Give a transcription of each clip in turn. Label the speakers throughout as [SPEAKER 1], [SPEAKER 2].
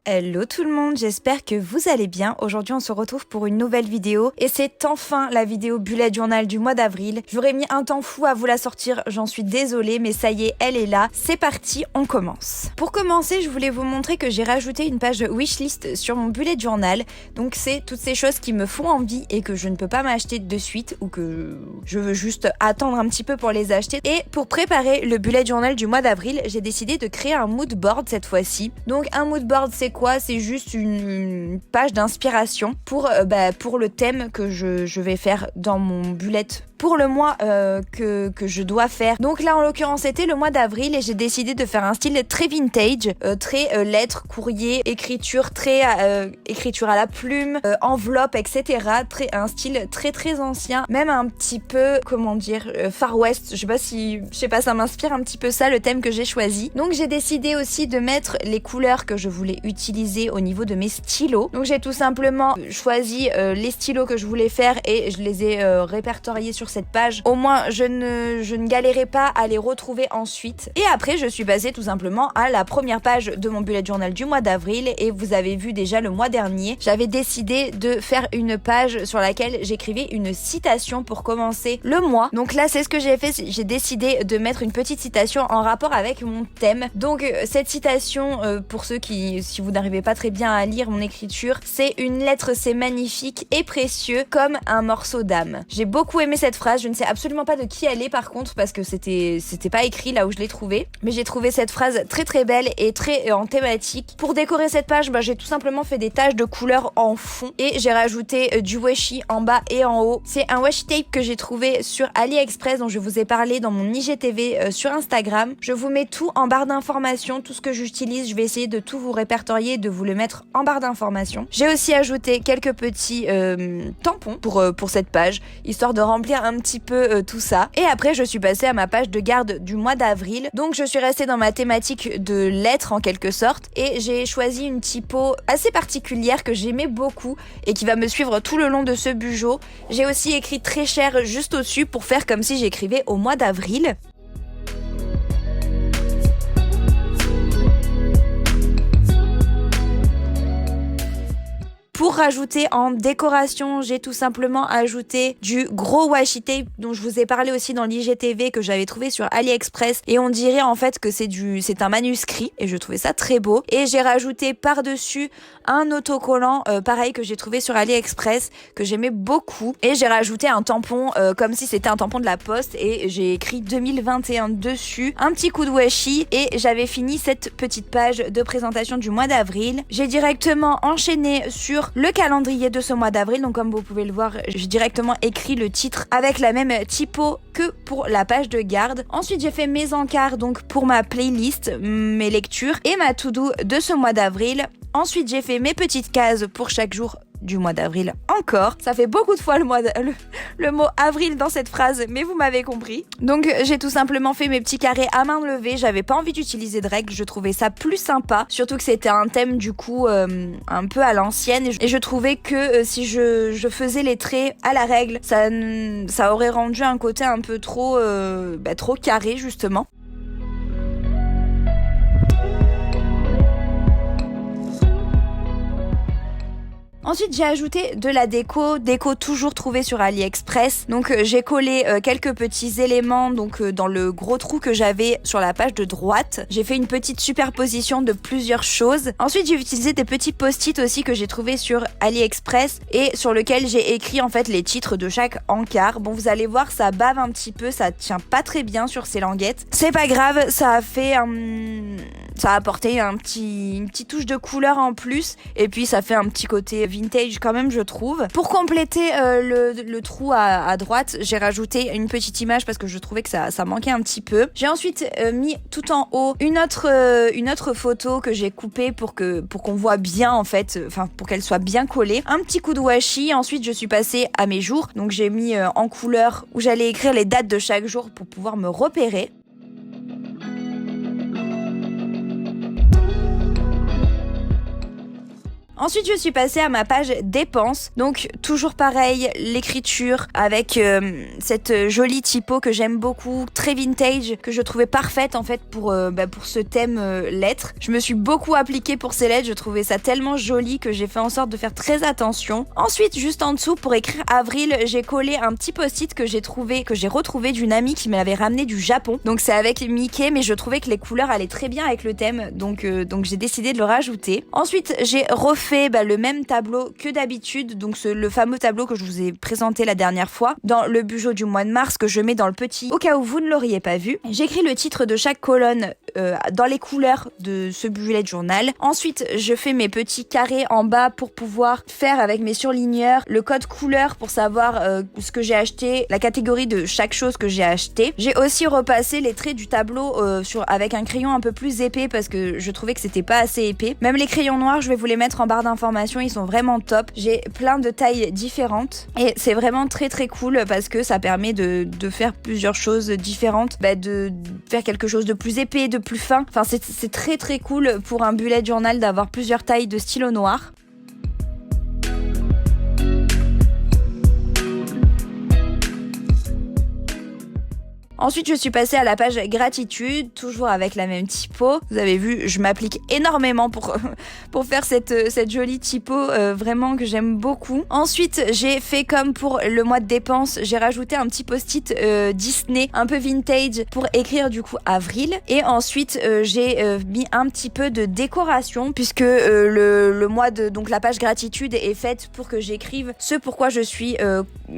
[SPEAKER 1] Hello tout le monde, j'espère que vous allez bien. Aujourd'hui on se retrouve pour une nouvelle vidéo et c'est enfin la vidéo bullet journal du mois d'avril. J'aurais mis un temps fou à vous la sortir, j'en suis désolée mais ça y est, elle est là. C'est parti, on commence. Pour commencer, je voulais vous montrer que j'ai rajouté une page wishlist sur mon bullet journal. Donc c'est toutes ces choses qui me font envie et que je ne peux pas m'acheter de suite ou que je veux juste attendre un petit peu pour les acheter. Et pour préparer le bullet journal du mois d'avril, j'ai décidé de créer un mood board cette fois-ci. Donc un mood board c'est quoi? C'est juste une page d'inspiration pour le thème que je vais faire dans mon bullet pour le mois que je dois faire. Donc là en l'occurrence c'était le mois d'avril et j'ai décidé de faire un style très vintage, très lettres, courrier, écriture, très écriture à la plume, enveloppe, etc. Un style très très ancien, même un petit peu Far West. Je sais pas, ça m'inspire un petit peu ça le thème que j'ai choisi. Donc j'ai décidé aussi de mettre les couleurs que je voulais utiliser au niveau de mes stylos. Donc j'ai tout simplement choisi les stylos que je voulais faire et je les ai répertoriés sur cette page. Au moins je ne galérais pas à les retrouver ensuite. Et après je suis passée tout simplement à la première page de mon bullet journal du mois d'avril et vous avez vu déjà le mois dernier, j'avais décidé de faire une page sur laquelle j'écrivais une citation pour commencer le mois. Donc là c'est ce que j'ai fait, j'ai décidé de mettre une petite citation en rapport avec mon thème. Donc cette citation, pour ceux si vous n'arrivez pas très bien à lire mon écriture, c'est une lettre, c'est magnifique et précieux comme un morceau d'âme. J'ai beaucoup aimé cette phrase, je ne sais absolument pas de qui elle est par contre parce que c'était pas écrit là où je l'ai trouvée, mais j'ai trouvé cette phrase très très belle et très en thématique. Pour décorer cette page, j'ai tout simplement fait des taches de couleur en fond et j'ai rajouté du washi en bas et en haut. C'est un washi tape que j'ai trouvé sur AliExpress dont je vous ai parlé dans mon IGTV sur Instagram. Je vous mets tout en barre d'informations, tout ce que j'utilise, je vais essayer de tout vous répertorier et de vous le mettre en barre d'informations. J'ai aussi ajouté quelques petits tampons pour cette page, histoire de remplir un petit peu tout ça. Et après je suis passée à ma page de garde du mois d'avril. Donc je suis restée dans ma thématique de lettres en quelque sorte et j'ai choisi une typo assez particulière que j'aimais beaucoup et qui va me suivre tout le long de ce bugeot. J'ai aussi écrit très cher juste au-dessus pour faire comme si j'écrivais au mois d'avril. Pour rajouter en décoration, j'ai tout simplement ajouté du gros washi tape dont je vous ai parlé aussi dans l'IGTV que j'avais trouvé sur AliExpress et on dirait en fait que c'est un manuscrit et je trouvais ça très beau. Et j'ai rajouté par-dessus un autocollant pareil que j'ai trouvé sur AliExpress que j'aimais beaucoup et j'ai rajouté un tampon comme si c'était un tampon de la poste et j'ai écrit 2021 dessus, un petit coup de washi et j'avais fini cette petite page de présentation du mois d'avril. J'ai directement enchaîné sur le calendrier de ce mois d'avril, donc comme vous pouvez le voir, j'ai directement écrit le titre avec la même typo que pour la page de garde. Ensuite j'ai fait mes encarts donc pour ma playlist, mes lectures et ma to-do de ce mois d'avril. Ensuite j'ai fait mes petites cases pour chaque jour du mois d'avril encore. Ça fait beaucoup de fois le mot avril dans cette phrase, mais vous m'avez compris. Donc j'ai tout simplement fait mes petits carrés à main levée. J'avais pas envie d'utiliser de règles, je trouvais ça plus sympa. Surtout que c'était un thème du coup un peu à l'ancienne. Et je trouvais que si je faisais les traits à la règle, ça aurait rendu un côté un peu trop carré justement. Ensuite j'ai ajouté de la déco toujours trouvée sur AliExpress. Donc j'ai collé quelques petits éléments dans le gros trou que j'avais sur la page de droite. J'ai fait une petite superposition de plusieurs choses. Ensuite j'ai utilisé des petits post-it aussi que j'ai trouvé sur AliExpress et sur lequel j'ai écrit en fait les titres de chaque encart. Bon vous allez voir ça bave un petit peu, ça tient pas très bien sur ces languettes. C'est pas grave, ça a apporté une petite touche de couleur en plus et puis ça fait un petit côté vintage quand même je trouve. Pour compléter le trou à droite, j'ai rajouté une petite image parce que je trouvais que ça manquait un petit peu. J'ai ensuite mis tout en haut une autre photo que j'ai coupée pour qu'on voit bien en fait, pour qu'elle soit bien collée. Un petit coup de washi. Ensuite je suis passée à mes jours. Donc j'ai mis en couleur où j'allais écrire les dates de chaque jour pour pouvoir me repérer. Ensuite, je suis passée à ma page dépenses. Donc, toujours pareil, l'écriture avec cette jolie typo que j'aime beaucoup, très vintage, que je trouvais parfaite en fait pour ce thème lettres. Je me suis beaucoup appliquée pour ces lettres, je trouvais ça tellement joli que j'ai fait en sorte de faire très attention. Ensuite, juste en dessous, pour écrire avril, j'ai collé un petit post-it que j'ai retrouvé d'une amie qui me l'avait ramené du Japon. Donc c'est avec Mickey, mais je trouvais que les couleurs allaient très bien avec le thème, donc j'ai décidé de le rajouter. Ensuite, j'ai refait le même tableau que d'habitude, donc le fameux tableau que je vous ai présenté la dernière fois, dans le Bujo du mois de mars, que je mets dans le petit, au cas où vous ne l'auriez pas vu. J'écris le titre de chaque colonne dans les couleurs de ce bullet journal. Ensuite, je fais mes petits carrés en bas pour pouvoir faire avec mes surligneurs le code couleur pour savoir ce que j'ai acheté, la catégorie de chaque chose que j'ai acheté. J'ai aussi repassé les traits du tableau avec un crayon un peu plus épais parce que je trouvais que c'était pas assez épais. Même les crayons noirs, je vais vous les mettre en barre d'informations, ils sont vraiment top. J'ai plein de tailles différentes et c'est vraiment très très cool parce que ça permet de faire plusieurs choses différentes, de faire quelque chose de plus épais, de plus fin. Enfin, c'est très très cool pour un bullet journal d'avoir plusieurs tailles de stylo noir. Ensuite, je suis passée à la page gratitude, toujours avec la même typo. Vous avez vu, je m'applique énormément pour faire cette jolie typo, vraiment que j'aime beaucoup. Ensuite, j'ai fait comme pour le mois de dépenses, j'ai rajouté un petit post-it Disney, un peu vintage, pour écrire du coup avril. Et ensuite, j'ai mis un petit peu de décoration, puisque le mois donc la page gratitude est faite pour que j'écrive ce pourquoi je suis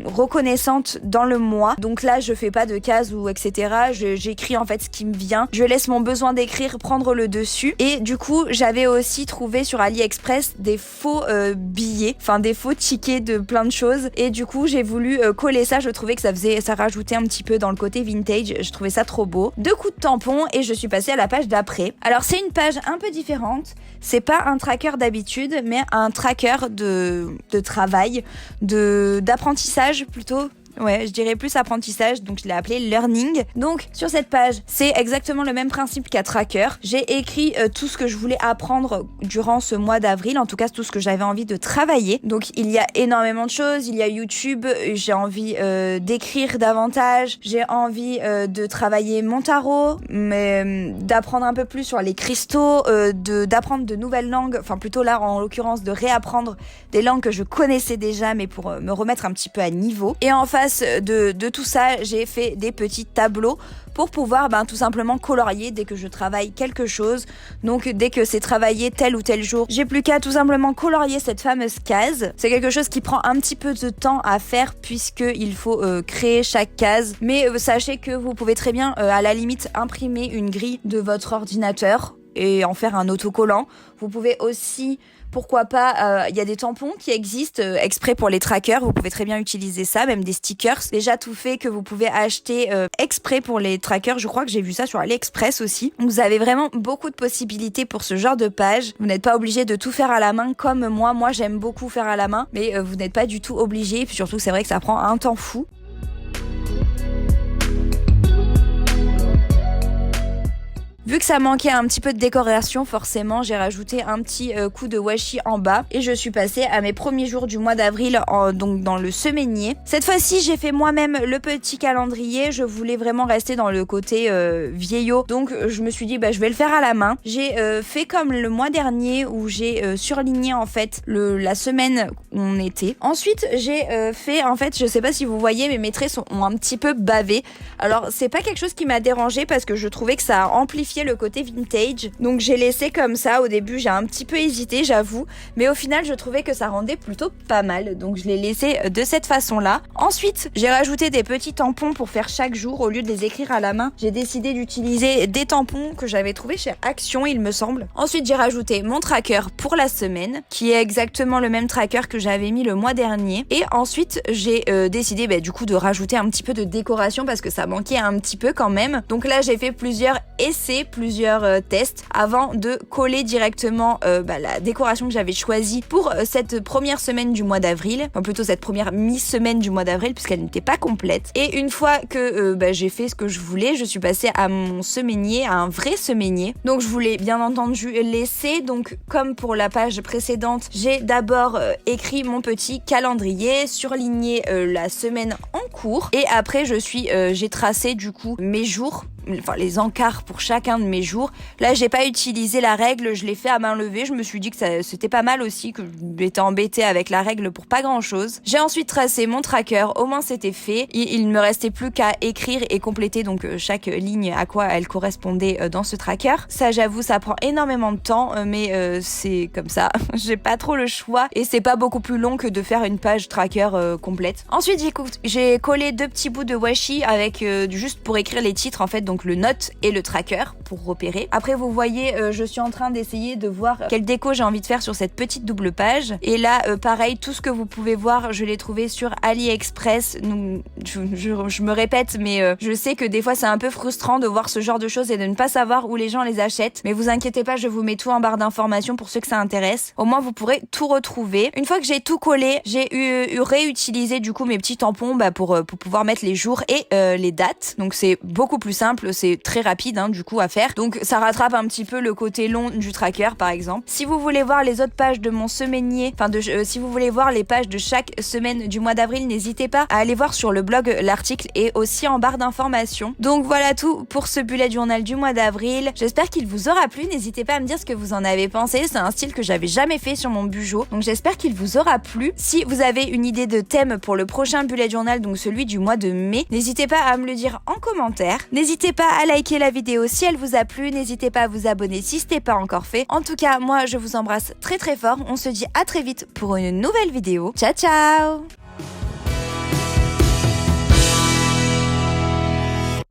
[SPEAKER 1] reconnaissante dans le mois. Donc là, je fais pas de cases ou etc. J'écris en fait ce qui me vient. Je laisse mon besoin d'écrire prendre le dessus. Et du coup, j'avais aussi trouvé sur AliExpress des faux billets, enfin des faux tickets de plein de choses. Et du coup, j'ai voulu coller ça. Je trouvais que ça rajoutait un petit peu dans le côté vintage. Je trouvais ça trop beau. 2 coups de tampon et je suis passée à la page d'après. Alors c'est une page un peu différente. C'est pas un tracker d'habitude, mais un tracker de travail, d'apprentissage plutôt. Ouais, je dirais plus apprentissage, donc je l'ai appelé learning. Donc sur cette page, c'est exactement le même principe qu'à tracker. J'ai écrit tout ce que je voulais apprendre durant ce mois d'avril, en tout cas tout ce que j'avais envie de travailler. Donc il y a énormément de choses, il y a YouTube, j'ai envie d'écrire davantage, j'ai envie de travailler mon tarot, mais d'apprendre un peu plus sur les cristaux, d'apprendre de nouvelles langues, enfin plutôt là en l'occurrence de réapprendre des langues que je connaissais déjà, mais pour me remettre un petit peu à niveau. Et en face de tout ça, j'ai fait des petits tableaux pour pouvoir tout simplement colorier dès que je travaille quelque chose. Donc dès que c'est travaillé tel ou tel jour, j'ai plus qu'à tout simplement colorier cette fameuse case. C'est quelque chose qui prend un petit peu de temps à faire puisqu'il faut créer chaque case. Mais sachez que vous pouvez très bien à la limite imprimer une grille de votre ordinateur et en faire un autocollant. Vous pouvez aussi, pourquoi pas, y a des tampons qui existent exprès pour les trackers, vous pouvez très bien utiliser ça, même des stickers déjà tout fait que vous pouvez acheter exprès pour les trackers. Je crois que j'ai vu ça sur AliExpress aussi. Vous avez vraiment beaucoup de possibilités pour ce genre de page. Vous n'êtes pas obligé de tout faire à la main comme moi j'aime beaucoup faire à la main, mais vous n'êtes pas du tout obligé, puis surtout c'est vrai que ça prend un temps fou. Vu que ça manquait un petit peu de décoration, forcément, j'ai rajouté un petit coup de washi en bas et je suis passée à mes premiers jours du mois d'avril, donc dans le semainier. Cette fois-ci, j'ai fait moi-même le petit calendrier. Je voulais vraiment rester dans le côté vieillot, donc je me suis dit je vais le faire à la main. J'ai fait comme le mois dernier où j'ai surligné en fait la semaine où on était. Ensuite, j'ai fait en fait, je sais pas si vous voyez, mais mes traits ont un petit peu bavé. Alors, c'est pas quelque chose qui m'a dérangé parce que je trouvais que ça a amplifié le côté vintage, donc j'ai laissé comme ça. Au début j'ai un petit peu hésité, j'avoue, mais au final je trouvais que ça rendait plutôt pas mal, donc je l'ai laissé de cette façon là. Ensuite j'ai rajouté des petits tampons pour faire chaque jour. Au lieu de les écrire à la main, j'ai décidé d'utiliser des tampons que j'avais trouvé chez Action il me semble. Ensuite j'ai rajouté mon tracker pour la semaine qui est exactement le même tracker que j'avais mis le mois dernier, et ensuite j'ai décidé du coup de rajouter un petit peu de décoration parce que ça manquait un petit peu quand même. Donc là j'ai fait plusieurs essais plusieurs tests avant de coller directement la décoration que j'avais choisie pour cette première semaine du mois d'avril, enfin plutôt cette première mi-semaine du mois d'avril puisqu'elle n'était pas complète. Et une fois que j'ai fait ce que je voulais, je suis passée à mon semainier, à un vrai semainier. Donc je voulais bien entendu laisser, donc comme pour la page précédente, j'ai d'abord écrit mon petit calendrier, surligné la semaine en cours et après j'ai tracé du coup mes jours, enfin les encarts pour chacun de mes jours. Là j'ai pas utilisé la règle, je l'ai fait à main levée, je me suis dit que c'était pas mal aussi, que j'étais embêtée avec la règle pour pas grand chose. J'ai ensuite tracé mon tracker, au moins c'était fait, il ne me restait plus qu'à écrire et compléter donc chaque ligne à quoi elle correspondait dans ce tracker. Ça j'avoue ça prend énormément de temps mais c'est comme ça, j'ai pas trop le choix et c'est pas beaucoup plus long que de faire une page tracker complète. Ensuite j'ai collé 2 petits bouts de washi avec juste pour écrire les titres en fait, donc le note et le tracker pour repérer. Après vous voyez je suis en train d'essayer de voir quelle déco j'ai envie de faire sur cette petite double page et là pareil, tout ce que vous pouvez voir je l'ai trouvé sur AliExpress. Donc, je me répète mais je sais que des fois c'est un peu frustrant de voir ce genre de choses et de ne pas savoir où les gens les achètent, mais vous inquiétez pas, je vous mets tout en barre d'informations pour ceux que ça intéresse. Au moins vous pourrez tout retrouver. Une fois que j'ai tout collé, j'ai réutilisé du coup mes petits tampons pour pouvoir mettre les jours et les dates. Donc c'est beaucoup plus simple, c'est très rapide du coup à faire. Donc ça rattrape un petit peu le côté long du tracker par exemple. Si vous voulez voir les autres pages de mon semainier, si vous voulez voir les pages de chaque semaine du mois d'avril, n'hésitez pas à aller voir sur le blog, l'article est aussi en barre d'informations. Donc voilà tout pour ce bullet journal du mois d'avril. J'espère qu'il vous aura plu, n'hésitez pas à me dire ce que vous en avez pensé, c'est un style que j'avais jamais fait sur mon bujo, donc j'espère qu'il vous aura plu. Si vous avez une idée de thème pour le prochain bullet journal, donc celui du mois de mai, n'hésitez pas à me le dire en commentaire. N'hésitez pas à liker la vidéo si elle vous a plu, n'hésitez pas à vous abonner si ce n'est pas encore fait. En tout cas, moi je vous embrasse très très fort, on se dit à très vite pour une nouvelle vidéo. Ciao ciao!